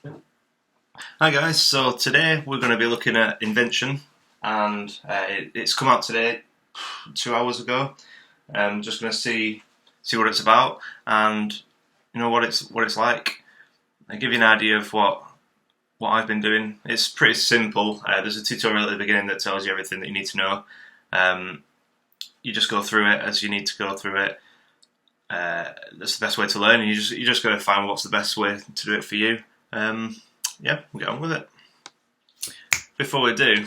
Hi guys, so today we're going to be looking at Invention, and it's come out today, 2 hours ago. Just going to see what it's about, and what it's like. I give you an idea of what I've been doing. It's pretty simple. There's a tutorial at the beginning that tells you everything that you need to know. You just go through it as you need to go through it. That's the best way to learn. You just got to find what's the best way to do it for you. Yeah, we'll get on with it. Before we do,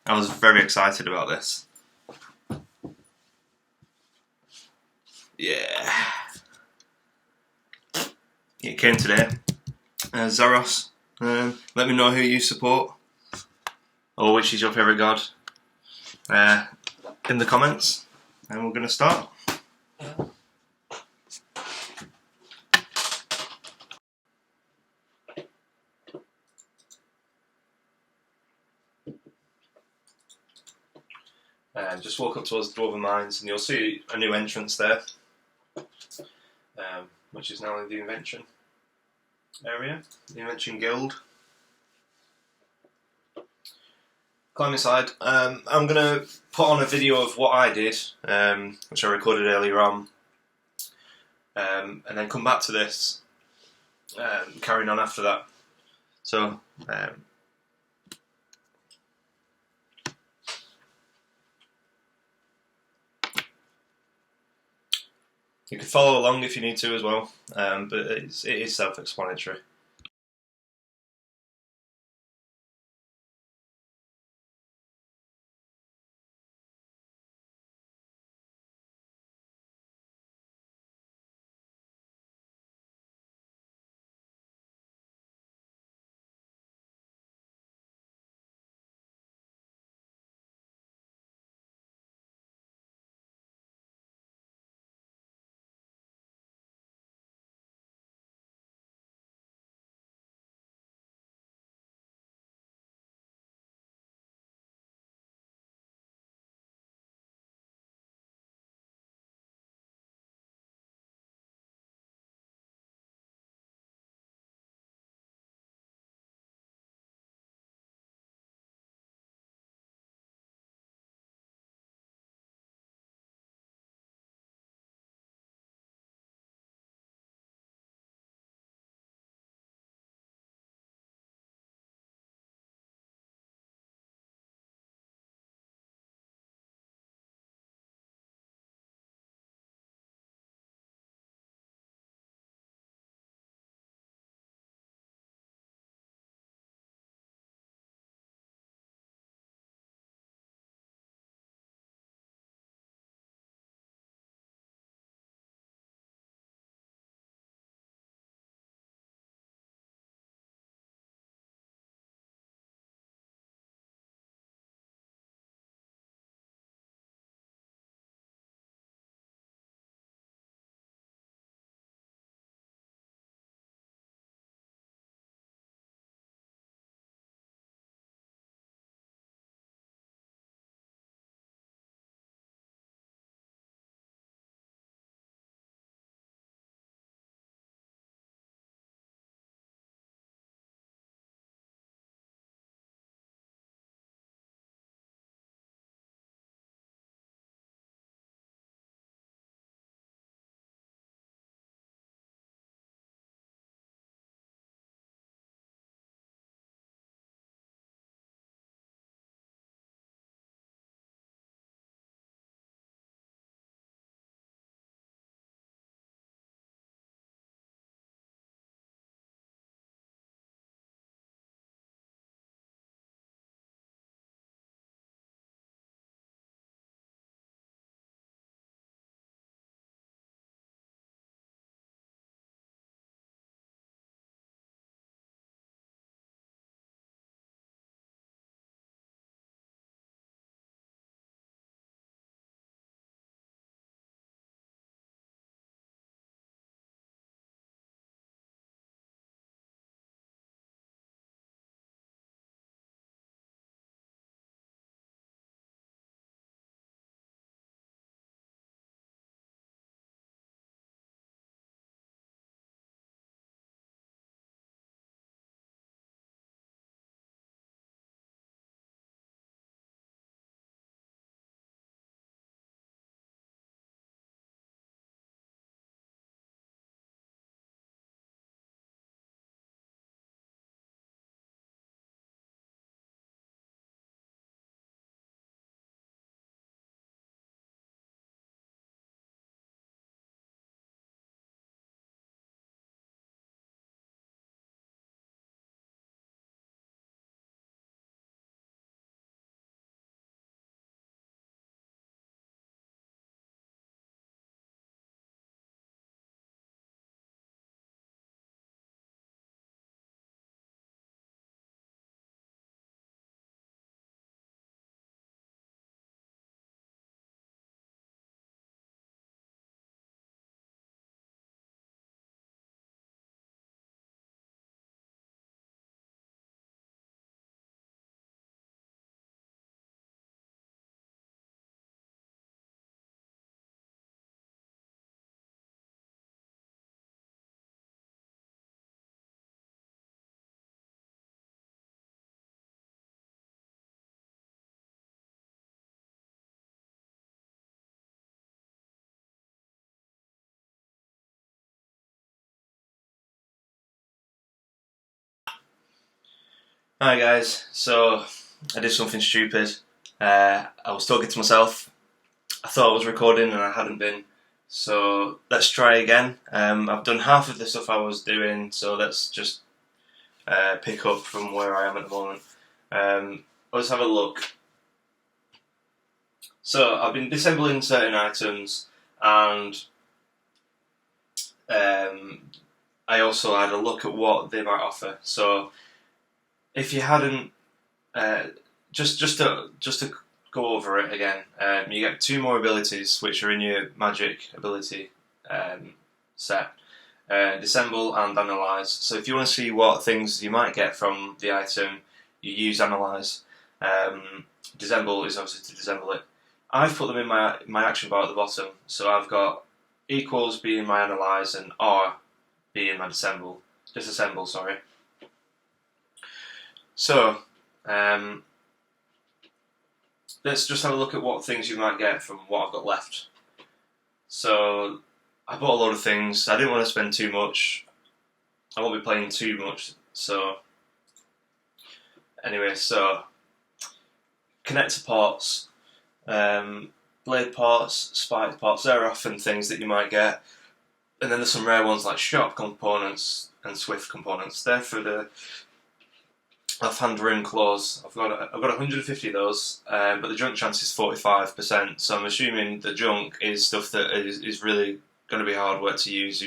I was very excited about this. Yeah. It came today. Zaros, let me know who you support, or which is your favourite god, in the comments, and we're going to start. Just walk up towards the Dwarven Mines and you'll see a new entrance there, which is now in the Invention area, the Invention Guild. Climb inside. I'm going to put on a video of what I did, which I recorded earlier on, and then come back to this, carrying on after that. So, you can follow along if you need to as well, but it is self-explanatory. Hi guys, so I did something stupid. I was talking to myself. I thought I was recording and I hadn't been. So let's try again. I've done half of the stuff I was doing, so let's just pick up from where I am at the moment. Let's have a look. So I've been disassembling certain items, and I also had a look at what they might offer. So if you hadn't, just to go over it again, you get 2 more abilities which are in your magic ability set. Disassemble and analyze. So if you want to see what things you might get from the item, you use analyze. Disassemble is obviously to disassemble it. I've put them in my action bar at the bottom, so I've got equals being my analyze and R being my disassemble, sorry. So let's just have a look at what things you might get from what I've got left. So I bought a load of things. I didn't want to spend too much. I won't be playing too much. So anyway, so connector parts, blade parts, spike parts, they're often things that you might get. And then there's some rare ones like sharp components and swift components. They're for the offhand rune claws. I've got 150 of those, but the junk chance is 45%. So I'm assuming the junk is stuff that is really going to be hard work to use.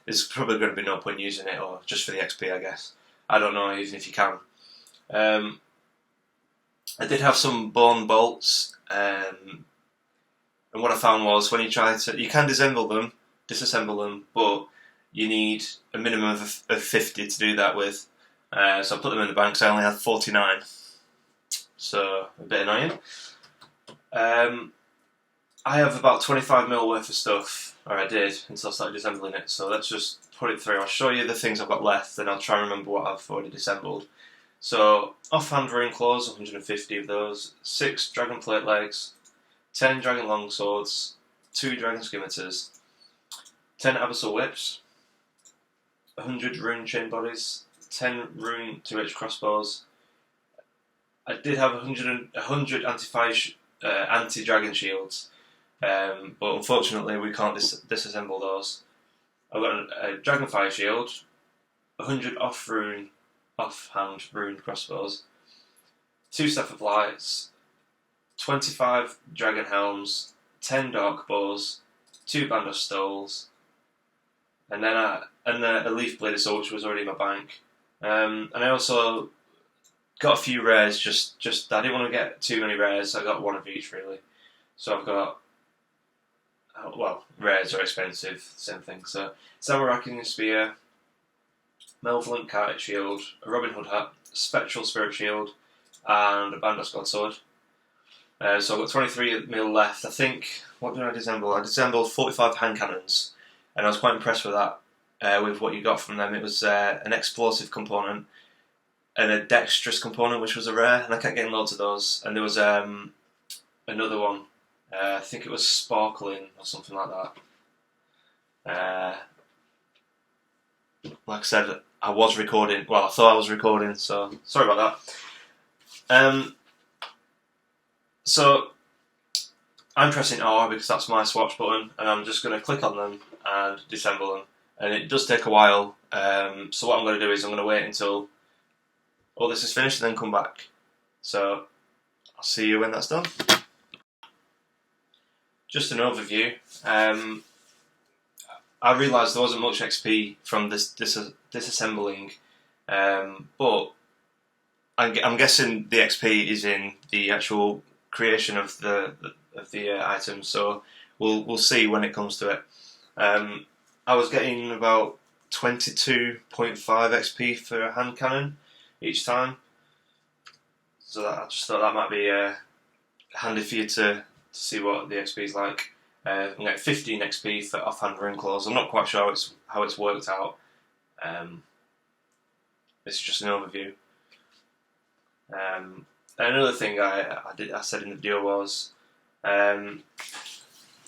There's probably going to be no point using it, or just for the XP, I guess. I don't know, even if you can. I did have some bone bolts, and what I found was when you try to, you can disassemble them, but you need a minimum of 50 to do that with. So I put them in the bank, so I only had 49. So a bit annoying. I have about 25mm worth of stuff, or I did, until I started disassembling it. So let's just put it through. I'll show you the things I've got left, and I'll try and remember what I've already disassembled. So offhand rune claws, 150 of those, 6 dragon plate legs, 10 dragon longswords, 2 dragon scimitars, 10 abyssal whips, 100 rune chain bodies, 10 rune 2H crossbows. I did have 100 anti-dragon shields, but unfortunately we can't disassemble those. I've got a dragon fire shield, 100 offhand rune crossbows, 2 staff of lights, 25 dragon helms, 10 dark bows, 2 band of stoles, and then a leaf blade assault, which was already in my bank. And I also got a few rares. Just I didn't want to get too many rares. I got 1 of each really. So I've got rares are expensive, same thing. So Samurai spear, Malevolent Kite shield, a Robin Hood hat, Spectral Spirit shield, and a Bandos God sword. So I've got 23mm left. I think, what did I disassemble? I disassembled 45 hand cannons, and I was quite impressed with that. With what you got from them, it was an explosive component and a dexterous component, which was a rare, and I kept getting loads of those. And there was another one, I think it was sparkling or something like that. Like I said, I was recording. Well, I thought I was recording, so sorry about that. So I'm pressing R because that's my swatch button, and I'm just going to click on them and disassemble them. And it does take a while, so what I'm going to do is I'm going to wait until all this is finished and then come back. So I'll see you when that's done. Just an overview. I realised there wasn't much XP from this disassembling, but I'm guessing the XP is in the actual creation of the items. So we'll see when it comes to it. I was getting about 22.5 XP for a hand cannon each time, so I just thought that might be handy for you to see what the XP is like. I'm getting 15 XP for offhand rune claws. I'm not quite sure how it's worked out. This is just an overview. Another thing I said in the video was I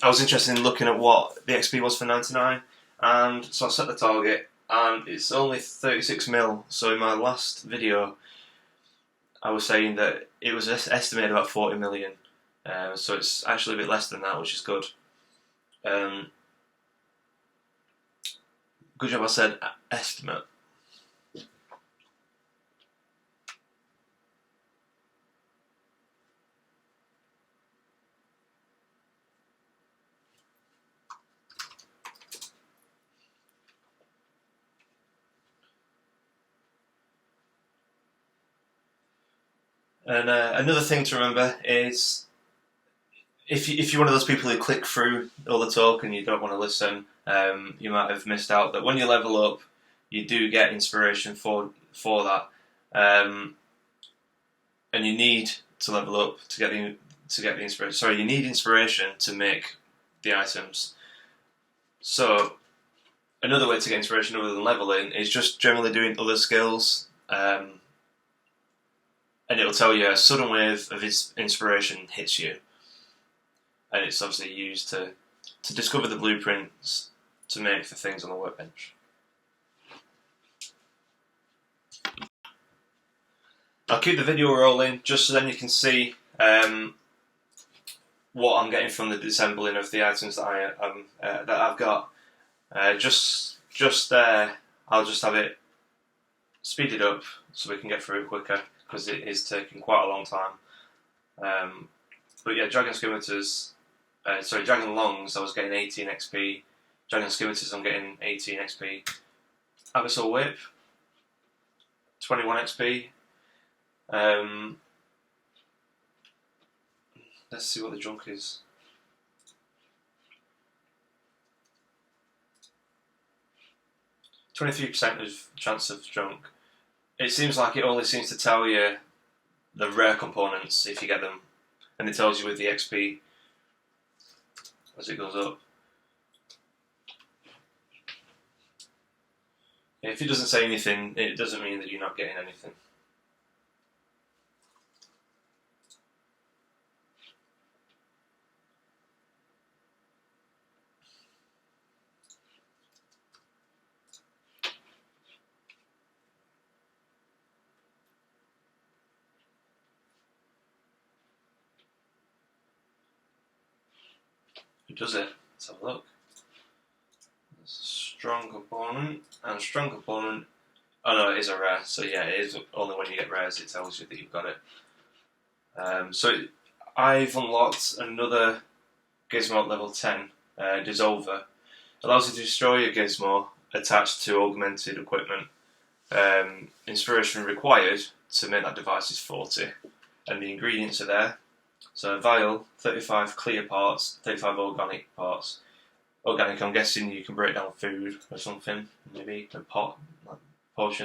was interested in looking at what the XP was for 99. And so I set the target, and it's only 36mm. So in my last video, I was saying that it was estimated about 40 million, so it's actually a bit less than that, which is good. Good job I said estimate. And another thing to remember is if you're one of those people who click through all the talk and you don't want to listen, you might have missed out that when you level up, you do get inspiration for that, and you need to level up to get the inspiration. Sorry, you need inspiration to make the items. So another way to get inspiration other than leveling is just generally doing other skills. And it'll tell you a sudden wave of inspiration hits you, and it's obviously used to discover the blueprints to make the things on the workbench. I'll keep the video rolling just so then you can see what I'm getting from the assembling of the items that I've got. I'll just have it speeded up so we can get through it quicker, because it is taking quite a long time. But yeah, Dragon Longs, I was getting 18 XP. Dragon Scimitars, I'm getting 18 XP. Abyssal Whip, 21 XP. Let's see what the junk is. %23% of chance of junk. It seems like it only seems to tell you the rare components if you get them, and it tells you with the XP as it goes up. If it doesn't say anything, it doesn't mean that you're not getting anything. Who does it? Let's have a look. Strong component and strong component. Oh no, it is a rare. So yeah, it is only when you get rares it tells you that you've got it. I've unlocked another gizmo at level 10, Dissolver. Allows you to destroy a gizmo attached to augmented equipment. Inspiration required to make that device is 40, and the ingredients are there. So a vial, 35 clear parts, 35 organic parts. Organic, I'm guessing you can break down food or something, maybe a pot, like potion.